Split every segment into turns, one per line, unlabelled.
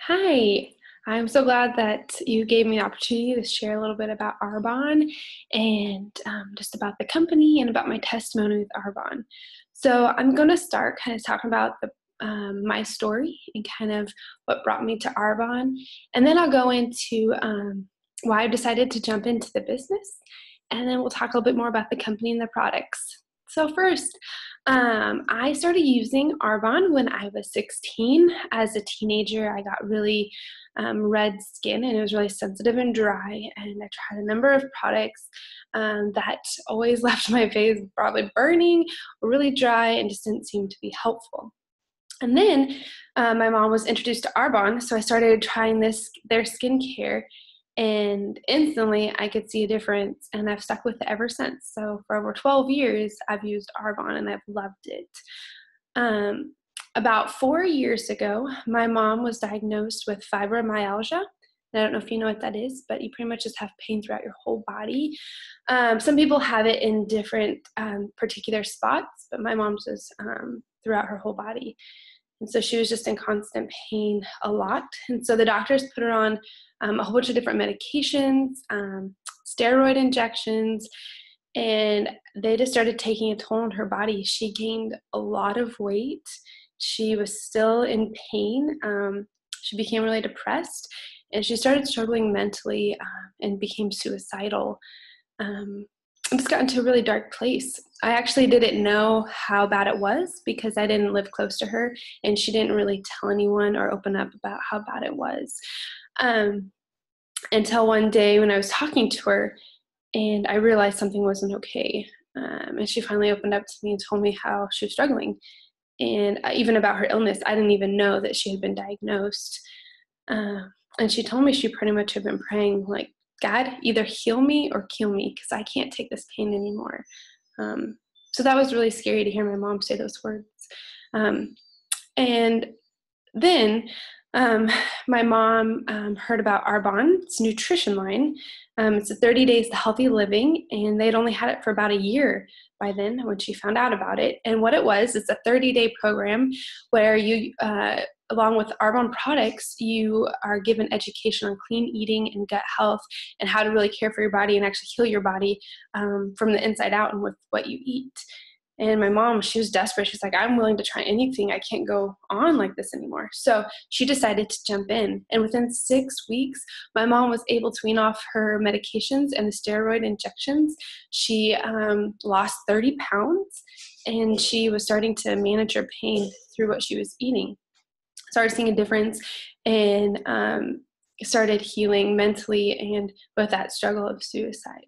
Hi, I'm so glad that you gave me the opportunity to share a little bit about Arbonne and just about the company and about my testimony with Arbonne. So I'm going to start kind of talking about my story and kind of what brought me to Arbonne, and then I'll go into why I decided to jump into the business, and then we'll talk a little bit more about the company and the products. So first, I started using Arbonne when I was 16. As a teenager, I got really red skin, and it was really sensitive and dry, and I tried a number of products that always left my face probably burning or really dry and just didn't seem to be helpful. And then my mom was introduced to Arbonne, so I started trying their skincare, and instantly I could see a difference, and I've stuck with it ever since. So for over 12 years, I've used Arbonne, and I've loved it. About 4 years ago, my mom was diagnosed with fibromyalgia. I don't know if you know what that is, but you pretty much just have pain throughout your whole body. Some people have it in different particular spots, but my mom's was throughout her whole body. And so she was just in constant pain a lot. And so the doctors put her on a whole bunch of different medications, steroid injections, and they just started taking a toll on her body. She gained a lot of weight. She was still in pain. She became really depressed, and she started struggling mentally and became suicidal. It just got into a really dark place. I actually didn't know how bad it was because I didn't live close to her, and she didn't really tell anyone or open up about how bad it was. Until one day when I was talking to her, and I realized something wasn't okay. And she finally opened up to me and told me how she was struggling. And even about her illness, I didn't even know that she had been diagnosed. And she told me she pretty much had been praying, like, God, either heal me or kill me because I can't take this pain anymore. So that was really scary to hear my mom say those words. And then my mom heard about Arbonne's nutrition line. It's a 30 Days to Healthy Living, and they'd only had it for about a year by then when she found out about it. And what it was, it's a 30-day program where you, along with Arbonne products, you are given education on clean eating and gut health and how to really care for your body and actually heal your body from the inside out and with what you eat. And my mom, she was desperate. She's like, I'm willing to try anything. I can't go on like this anymore. So she decided to jump in. And within 6 weeks, my mom was able to wean off her medications and the steroid injections. She lost 30 pounds, and she was starting to manage her pain through what she was eating. Started seeing a difference, and started healing mentally and with that struggle of suicide.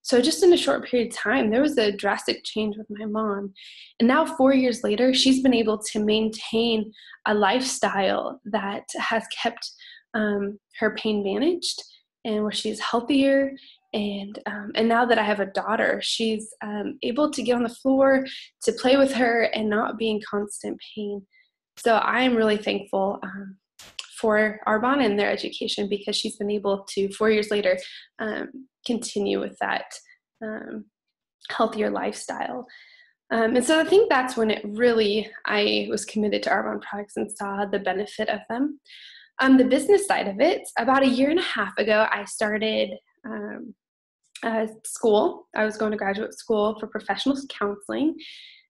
So just in a short period of time, there was a drastic change with my mom. And now 4 years later, she's been able to maintain a lifestyle that has kept her pain managed, and where she's healthier. And now that I have a daughter, she's able to get on the floor, to play with her, and not be in constant pain. So I am really thankful for Arbonne and their education, because she's been able to, 4 years later, continue with that healthier lifestyle. And so I think that's when I was committed to Arbonne products and saw the benefit of them. The business side of it, about a year and a half ago, I started school. I was going to graduate school for professional counseling.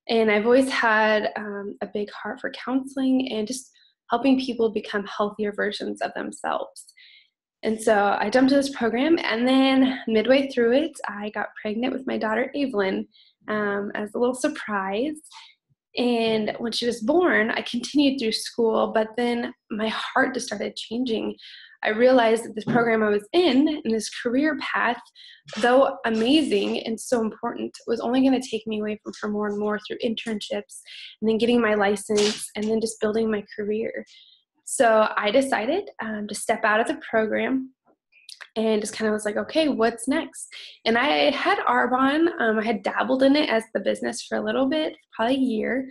And I've always had a big heart for counseling and just helping people become healthier versions of themselves. And so I jumped into this program, and then midway through it, I got pregnant with my daughter, Evelyn, as a little surprise. And when she was born, I continued through school, but then my heart just started changing. I realized that this program I was in this career path, though amazing and so important, was only going to take me away from her more and more through internships and then getting my license and then just building my career. So I decided to step out of the program and just kind of was like, okay, what's next? And I had Arbonne. I had dabbled in it as the business for a little bit, probably a year,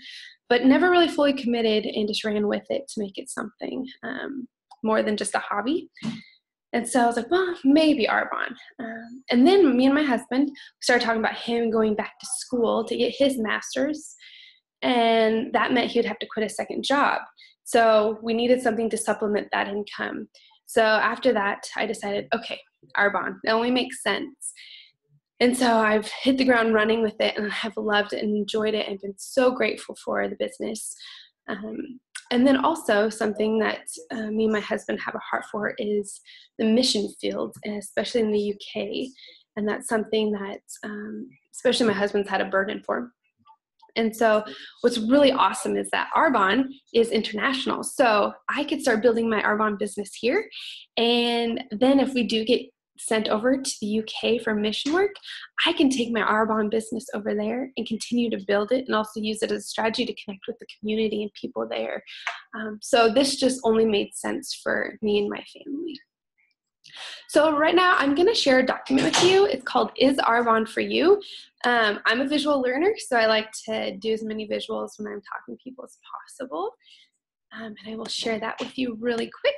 but never really fully committed, and just ran with it to make it something more than just a hobby. And so I was like, well, maybe Arbonne. And then me and my husband started talking about him going back to school to get his master's. And that meant he would have to quit his second job. So we needed something to supplement that income. So after that, I decided, okay, Arbonne, it only makes sense. And so I've hit the ground running with it, and I have loved and enjoyed it and been so grateful for the business. And then also something that me and my husband have a heart for is the mission field, especially in the UK. And that's something that especially my husband's had a burden for. And so what's really awesome is that Arbonne is international. So I could start building my Arbonne business here. And then if we do get sent over to the UK for mission work, I can take my Arbonne business over there and continue to build it, and also use it as a strategy to connect with the community and people there. So this just only made sense for me and my family. So right now I'm going to share a document with you. It's called Is Arbonne for You? I'm a visual learner, so I like to do as many visuals when I'm talking to people as possible. And I will share that with you really quick.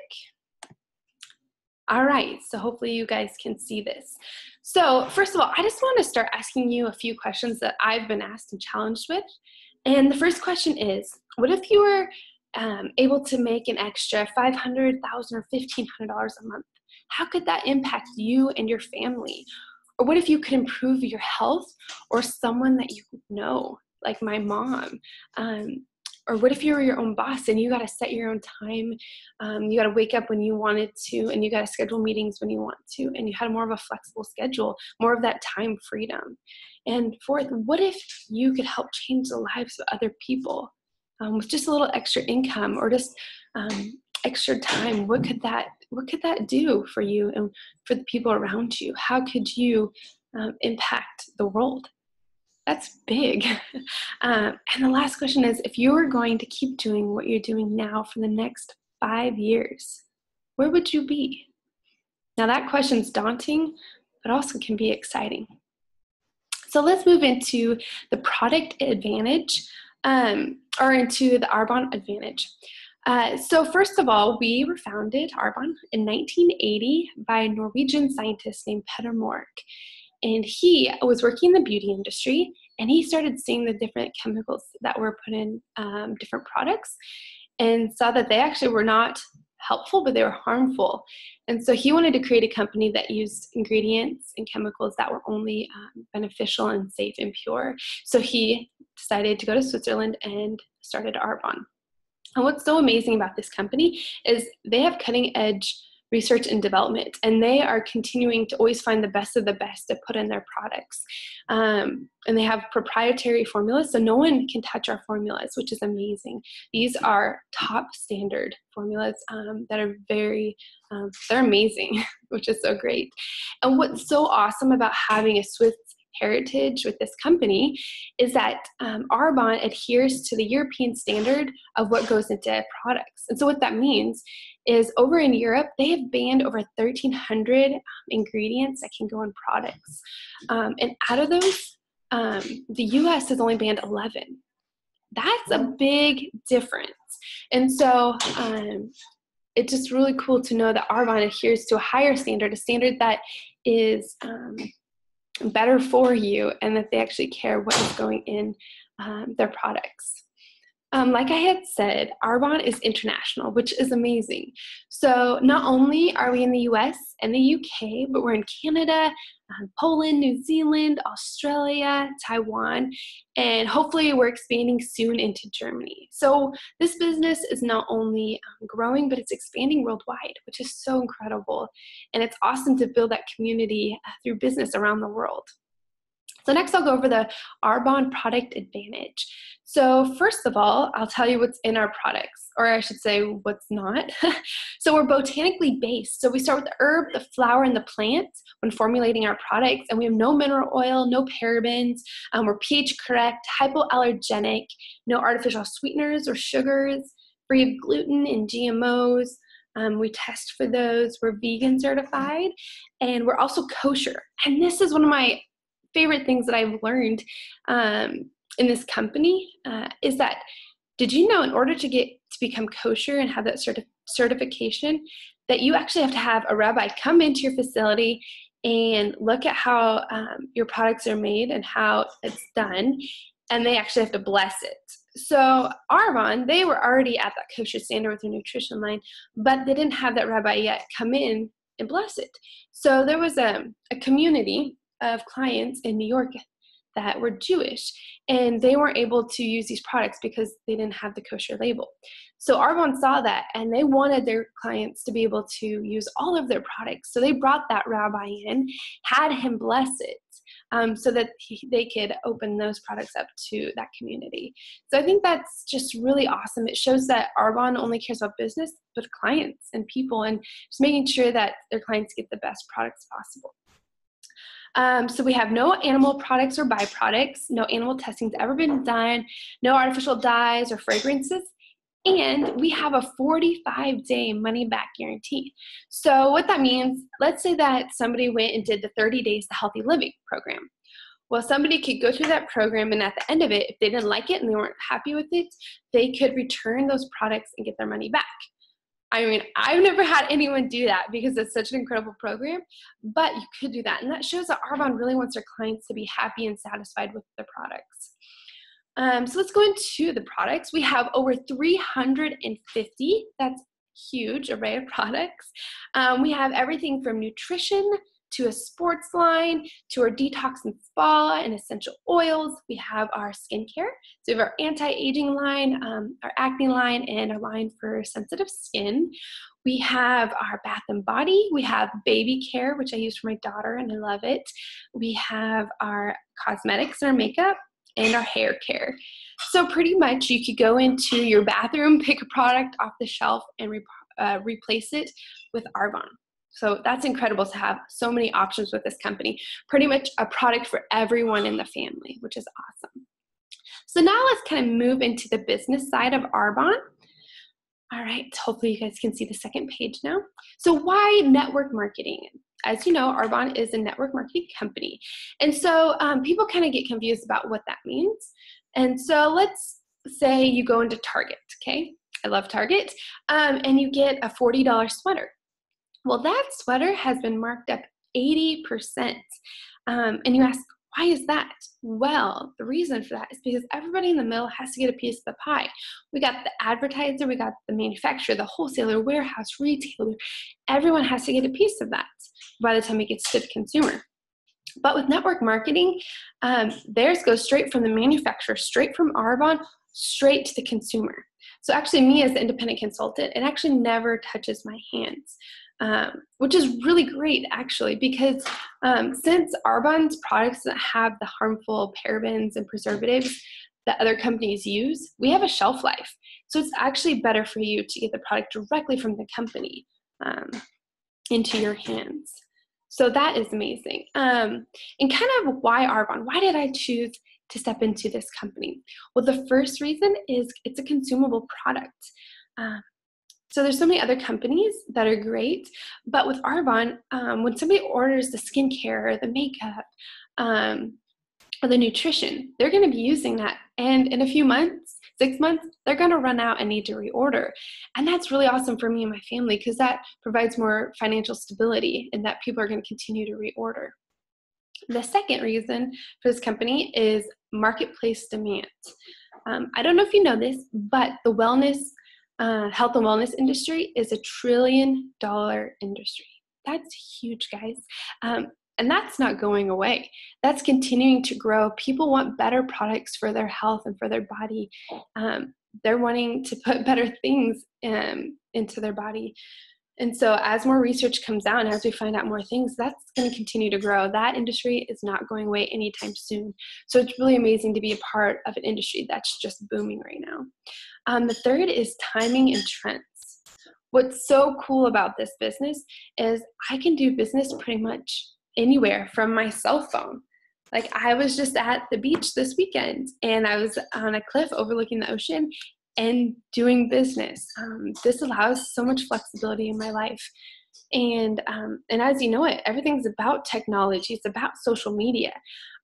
All right, so hopefully you guys can see this. So first of all, I just want to start asking you a few questions that I've been asked and challenged with. And the first question is, what if you were able to make an extra $500, $1,000, or $1,500 a month? How could that impact you and your family? Or what if you could improve your health or someone that you know, like my mom? Or what if you were your own boss and you got to set your own time? You got to wake up when you wanted to, and you got to schedule meetings when you want to, and you had more of a flexible schedule, more of that time freedom. And fourth, what if you could help change the lives of other people with just a little extra income or just extra time? What could that do for you and for the people around you? How could you impact the world? That's big. And the last question is, if you were going to keep doing what you're doing now for the next 5 years, where would you be? Now that question's daunting, but also can be exciting. So let's move into the product advantage, or into the Arbonne advantage. So first of all, we were founded, Arbonne, in 1980 by a Norwegian scientist named Peter Mørck. And he was working in the beauty industry, and he started seeing the different chemicals that were put in different products, and saw that they actually were not helpful, but they were harmful. And so he wanted to create a company that used ingredients and chemicals that were only beneficial and safe and pure. So he decided to go to Switzerland and started Arbonne. And what's so amazing about this company is they have cutting edge research and development, and they are continuing to always find the best of the best to put in their products. And they have proprietary formulas, so no one can touch our formulas, which is amazing. These are top standard formulas that are they're amazing, which is so great. And what's so awesome about having a Swiss heritage with this company is that Arbonne adheres to the European standard of what goes into products. And so what that means is over in Europe, they have banned over 1,300 ingredients that can go in products. And out of those, the US has only banned 11. That's a big difference. And so it's just really cool to know that Arbonne adheres to a higher standard, a standard that is better for you, and that they actually care what is going in their products. Like I had said, Arbonne is international, which is amazing. So not only are we in the US and the UK, but we're in Canada, Poland, New Zealand, Australia, Taiwan, and hopefully we're expanding soon into Germany. So this business is not only growing, but it's expanding worldwide, which is so incredible. And it's awesome to build that community through business around the world. So next I'll go over the Arbonne product advantage. So first of all, I'll tell you what's in our products, or I should say what's not. So we're botanically based. So we start with the herb, the flower, and the plant when formulating our products, and we have no mineral oil, no parabens, we're pH correct, hypoallergenic, no artificial sweeteners or sugars, free of gluten and GMOs. We test for those. We're vegan certified, and we're also kosher. And this is one of my favorite things that I've learned in this company is that, did you know in order to become kosher and have that certification, that you actually have to have a rabbi come into your facility and look at how your products are made and how it's done, and they actually have to bless it. So Arbonne, they were already at that kosher standard with their nutrition line, but they didn't have that rabbi yet come in and bless it. So there was a community of clients in New York that were Jewish, and they weren't able to use these products because they didn't have the kosher label. So Arbonne saw that, and they wanted their clients to be able to use all of their products. So they brought that rabbi in, had him bless it, so that they could open those products up to that community. So I think that's just really awesome. It shows that Arbonne only cares about business, but clients and people, and just making sure that their clients get the best products possible. So we have no animal products or byproducts, no animal testing's ever been done, no artificial dyes or fragrances, and we have a 45-day money-back guarantee. So what that means, let's say that somebody went and did the 30 Days to Healthy Living program. Well, somebody could go through that program, and at the end of it, if they didn't like it and they weren't happy with it, they could return those products and get their money back. I mean, I've never had anyone do that because it's such an incredible program, but you could do that. And that shows that Arbonne really wants their clients to be happy and satisfied with their products. So let's go into the products. We have over 350, that's huge array of products. We have everything from nutrition to a sports line, to our detox and spa and essential oils. We have our skincare. So we have our anti-aging line, our acne line, and our line for sensitive skin. We have our bath and body. We have baby care, which I use for my daughter, and I love it. We have our cosmetics and our makeup, and our hair care. So pretty much you could go into your bathroom, pick a product off the shelf, and replace it with Arbonne. So that's incredible to have so many options with this company. Pretty much a product for everyone in the family, which is awesome. So now let's kind of move into the business side of Arbonne. All right, hopefully you guys can see the second page now. So why network marketing? As you know, Arbonne is a network marketing company. And so people kind of get confused about what that means. And so let's say you go into Target, okay? I love Target. And you get a $40 sweater. Well, that sweater has been marked up 80%. And you ask, why is that? Well, the reason for that is because everybody in the middle has to get a piece of the pie. We got the advertiser, we got the manufacturer, the wholesaler, warehouse, retailer. Everyone has to get a piece of that by the time it gets to the consumer. But with network marketing, theirs goes straight from the manufacturer, straight from Arbonne, straight to the consumer. So actually me as the independent consultant, it actually never touches my hands. Which is really great actually, because since Arbonne's products don't have the harmful parabens and preservatives that other companies use, we have a shelf life. So it's actually better for you to get the product directly from the company into your hands. So that is amazing. And kind of why Arbonne? Why did I choose to step into this company? Well, the first reason is it's a consumable product. So there's so many other companies that are great, but with Arbonne, when somebody orders the skincare, or the makeup, or the nutrition, they're going to be using that. And in a few months, 6 months, they're going to run out and need to reorder. And that's really awesome for me and my family because that provides more financial stability and that people are going to continue to reorder. The second reason for this company is marketplace demand. I don't know if you know this, but the health and wellness industry is $1 trillion industry. That's huge, guys. And that's not going away. That's continuing to grow. People want better products for their health and for their body. They're wanting to put better things into their body. And so as more research comes out and as we find out more things, that's going to continue to grow. That industry is not going away anytime soon. So it's really amazing to be a part of an industry that's just booming right now. The third is timing and trends. What's so cool about this business is I can do business pretty much anywhere from my cell phone. Like I was just at the beach this weekend and I was on a cliff overlooking the ocean and doing business. This allows so much flexibility in my life. And as you know it, everything's about technology. It's about social media.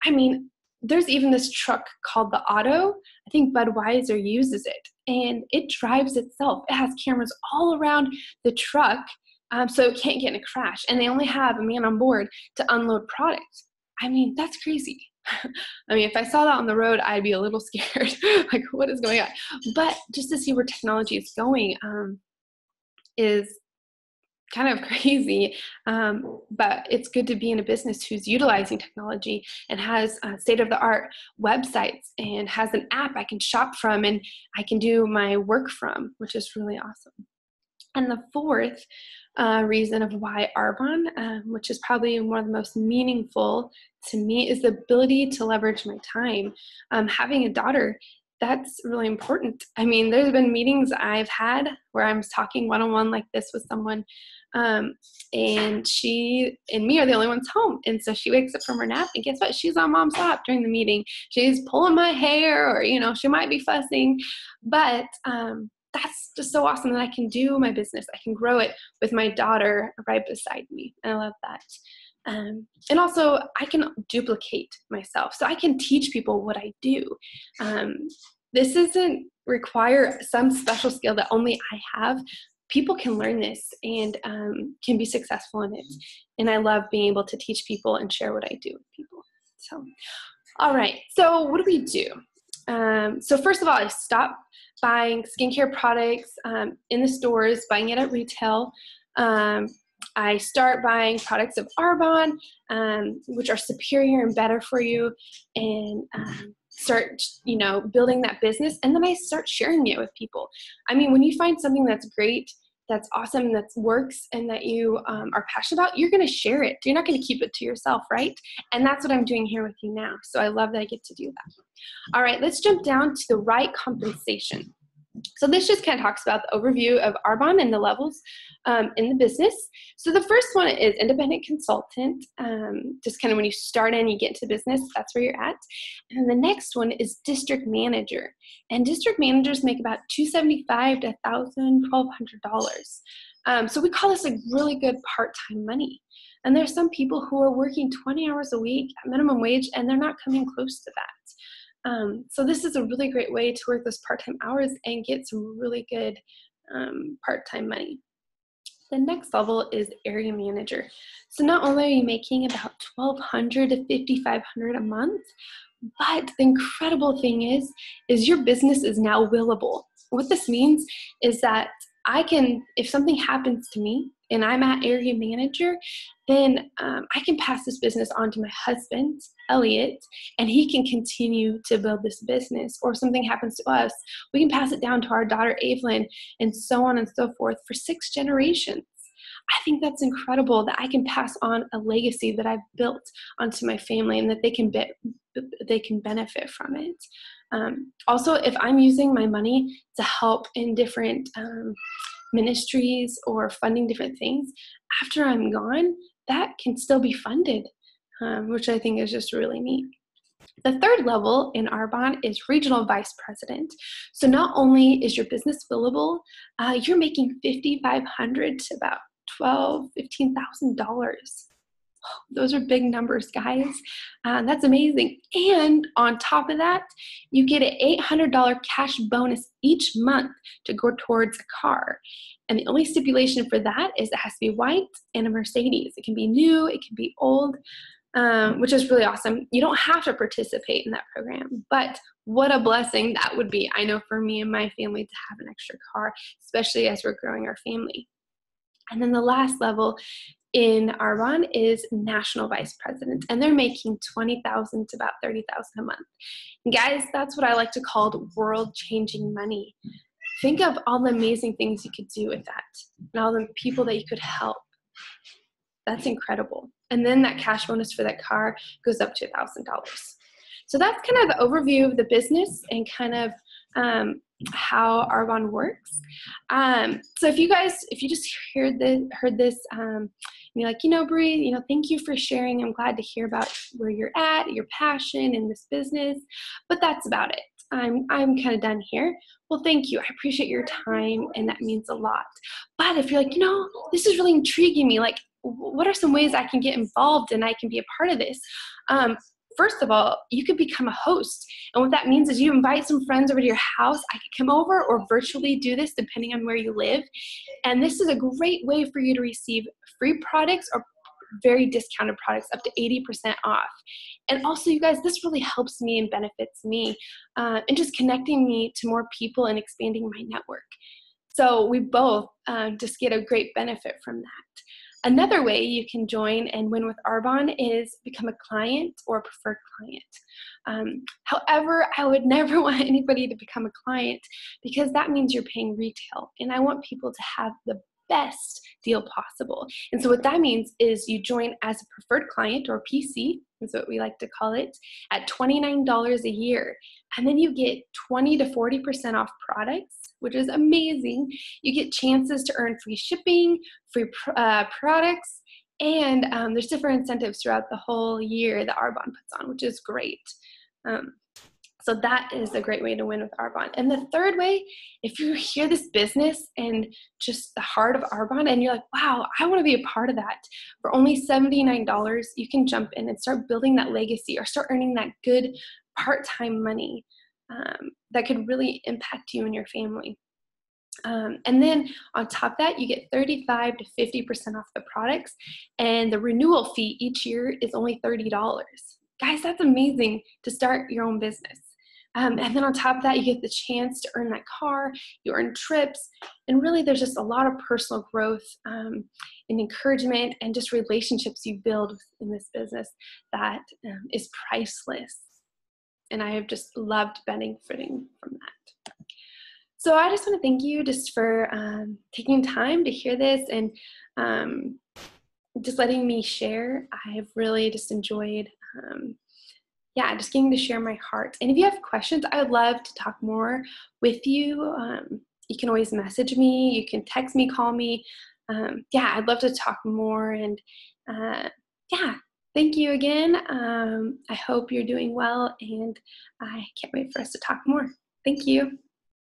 I mean, there's even this truck called the Auto. I think Budweiser uses it and it drives itself. It has cameras all around the truck so it can't get in a crash. And they only have a man on board to unload product. I mean, that's crazy. I mean, if I saw that on the road, I'd be a little scared, like what is going on? But just to see where technology is going is kind of crazy, but it's good to be in a business who's utilizing technology and has state-of-the-art websites and has an app I can shop from and I can do my work from, which is really awesome. And the fourth reason of why Arbonne, which is probably one of the most meaningful to me, is the ability to leverage my time. Having a daughter, that's really important. I mean, there's been meetings I've had where I'm talking one-on-one like this with someone, and she and me are the only ones home. And so she wakes up from her nap, and guess what? She's on mom's lap during the meeting. She's pulling my hair, or, you know, she might be fussing, but that's just so awesome that I can do my business. I can grow it with my daughter right beside me. And I love that. And also I can duplicate myself. So I can teach people what I do. This doesn't require some special skill that only I have. People can learn this and can be successful in it. And I love being able to teach people and share what I do with people. So, all right. So what do we do? So first of all, I stopped buying skincare products in the stores, buying it at retail. I start buying products of Arbonne, which are superior and better for you, and start, you know, building that business. And then I start sharing it with people. I mean, when you find something that's great, that's awesome, that works, and that you are passionate about, you're going to share it. You're not going to keep it to yourself, right? And that's what I'm doing here with you now. So I love that I get to do that. All right, let's jump down to the right compensation. So this just kind of talks about the overview of Arbonne and the levels in the business. So the first one is independent consultant. Just kind of when you start in, you get into business, that's where you're at. And the next one is district manager. And district managers make about $275 to $1,000, $1,200. So we call this like really good part-time money. And there's some people who are working 20 hours a week at minimum wage, and they're not coming close to that. So this is a really great way to work those part-time hours and get some really good part-time money. The next level is area manager. So not only are you making about $1,200 to $5,500 a month, but the incredible thing is your business is now willable. What this means is that I can, if something happens to me and I'm at area manager, then I can pass this business on to my husband, Elliot, and he can continue to build this business. Or if something happens to us, we can pass it down to our daughter, Evelyn, and so on and so forth for 6 generations. I think that's incredible that I can pass on a legacy that I've built onto my family and that they can benefit from it. Also, if I'm using my money to help in different ministries or funding different things, after I'm gone, that can still be funded, which I think is just really neat. The third level in Arbonne is regional vice president. So not only is your business billable, you're making $5,500 to about $12,000, $15,000. Those are big numbers, guys. That's amazing. And on top of that, you get an $800 cash bonus each month to go towards a car. And the only stipulation for that is it has to be white and a Mercedes. It can be new, it can be old, which is really awesome. You don't have to participate in that program, but what a blessing that would be. I know for me and my family to have an extra car, especially as we're growing our family. And then the last level in Arbonne is national vice president, and they're making $20,000 to about $30,000 a month. And guys, that's what I like to call world-changing money. Think of all the amazing things you could do with that and all the people that you could help. That's incredible. And then that cash bonus for that car goes up to $1,000. So that's kind of the overview of the business and kind of how Arbonne works. So if you just heard this, you're like, Bree, thank you for sharing. I'm glad to hear about where you're at, your passion in this business, but that's about it. I'm kind of done here. Well, thank you. I appreciate your time, and that means a lot. But if you're like, this is really intriguing me, like, what are some ways I can get involved and I can be a part of this? First of all, you could become a host. And what that means is you invite some friends over to your house. I could come over or virtually do this depending on where you live. And this is a great way for you to receive free products or very discounted products up to 80% off. And also, you guys, this really helps me and benefits me and just connecting me to more people and expanding my network. So we both just get a great benefit from that. Another way you can join and win with Arbonne is become a client or a preferred client. However, I would never want anybody to become a client because that means you're paying retail, and I want people to have the best deal possible. And so what that means is you join as a preferred client, or PC is what we like to call it, at $29 a year. And then you get 20 to 40% off products, which is amazing. You get chances to earn free shipping, free products, and there's different incentives throughout the whole year that Arbonne puts on, which is great. So that is a great way to win with Arbonne. And the third way, if you hear this business and just the heart of Arbonne and you're like, wow, I want to be a part of that. For only $79, you can jump in and start building that legacy or start earning that good part-time money that could really impact you and your family. And then on top of that, you get 35 to 50% off the products, and the renewal fee each year is only $30. Guys, that's amazing to start your own business. And then on top of that, you get the chance to earn that car, you earn trips, and really there's just a lot of personal growth and encouragement and just relationships you build in this business that is priceless. And I have just loved benefiting from that. So I just want to thank you just for taking time to hear this and just letting me share. I've really just enjoyed just getting to share my heart. And if you have questions, I would love to talk more with you. You can always message me. You can text me, call me. I'd love to talk more. And thank you again. I hope you're doing well, and I can't wait for us to talk more. Thank you.